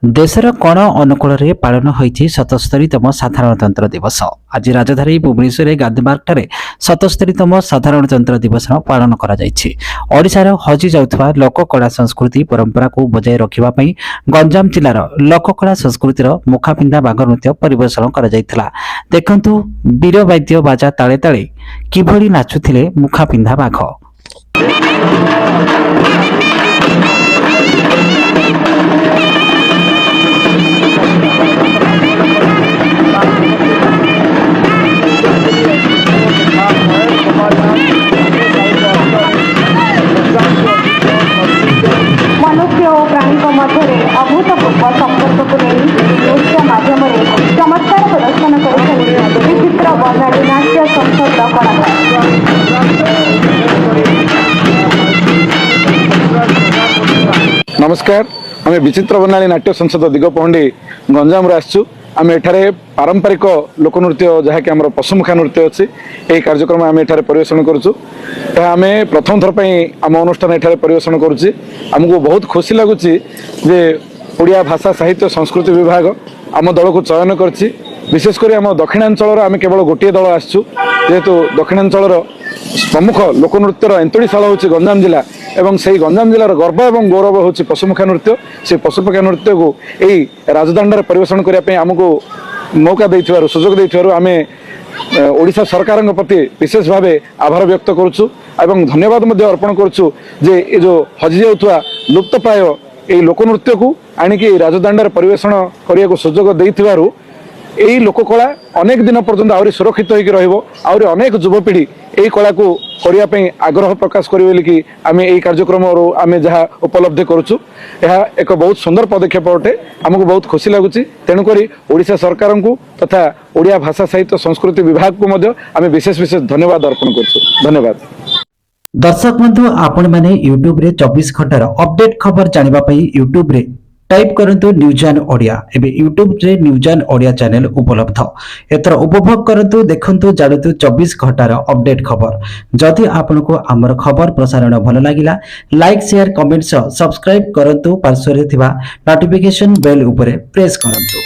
देशर कोण अनुकूल पालन होती 77तम साधारणतंत्र दिवस। आज राजधानी भुवनेश्वर गांधीमार्ग 77तम साधारणतंत्र दिवस पालन ओडिशार हजि जाउथबा लोककला संस्कृति परंपरा को बजाय रखिबापई गंजाम जिलार लोककला संस्कृतिर मुखापिंधा बाघ नृत्य परिवेषण करा जायथिला। देखंतु वीर वाद्य बाजा ताले ताले किभଳି नाचुथिले मुखापिंधा बाघ। मनुष्य और प्राणी मध्य अभूतपूर्व संपर्क को नहीं नृत्य माध्यम चमत्कार प्रदर्शन कर विचित्र वर्णाली नाट्य संसद नमस्कार, आम विचित्र वर्णाली नाट्य संसद दिगपहंडी गंजाम आसचु। आम एठारे पारंपरिक लोकनृत्य जहाँकि आम पशुमुखा नृत्य अच्छी यही कार्यक्रम आम एठारे परिवेषण करुचु। आम प्रथम थर आम अनुष्ठान एठारे परिवेषण करुच्ची। आमको बहुत खुशी लगुच जे ओडिया भाषा साहित्य संस्कृति विभाग आम दल को चयन करछि। विशेषकर आम दक्षिणांचल आम केवल गोटे दल आसचु, जेहेतु दक्षिणांचल प्रमुख लोकनृत्यर एंतुड़ीशाला हूँ गंजाम जिला एवं से गंजाम जिलार गर्व एवं गौरव हूँ पशुमुखा नृत्य। से पशुमुखा नृत्य को यही राजदाण्ड परिवेषण करने आमको मौका देथिबारु सुजोग देथिबारु आमे ओडिशा सरकार प्रति विशेष भाव आभार व्यक्त करुचु एवं धन्यवाद मध्य अर्पण करुचु जे ये जो हजि जाउथुवा लुप्त प्राय यही लोकनृत्य को आणिकी राजदाण्ड परिवेषण करने को सुजोग देथिबारु यही लोककला अनेक दिन पर्यंत आहरी सुरक्षित होकर रही अनेक युवपीढ़ी यही कला को करने आग्रह प्रकाश करें कि आम यही कार्यक्रम आम जहाँ उपलब्धि करुचु। यह एक बहुत सुंदर पदक्षेप अटे, आमको बहुत खुशी लगुच। तेणुक ओडिशा सरकार को तथा ओडिया भाषा साहित्य संस्कृति विभाग को आम विशेष विशेष धन्यवाद अर्पण करुचु। धन्यवाद। दर्शक बंधु, आपण मैंने यूट्यूब रे 24 घंटार अपडेट खबर जानिबा पई यूट्यूब रे टाइप करंतु न्यूज एंड ओडिया। एबे यूट्यूब रे न्यूज एंड ओडिया चैनल उपलब्ध। एतर उपभोग करंतु, देखंतु, जानतु 24 घंटार अपडेट खबर। जदि आपनको आमर खबर प्रसारण भल लागिला लाइक शेयर कमेंट सब्सक्राइब करंतु। पार्श्व रे थिबा नोटिफिकेशन बेल उपरे प्रेस करंतु।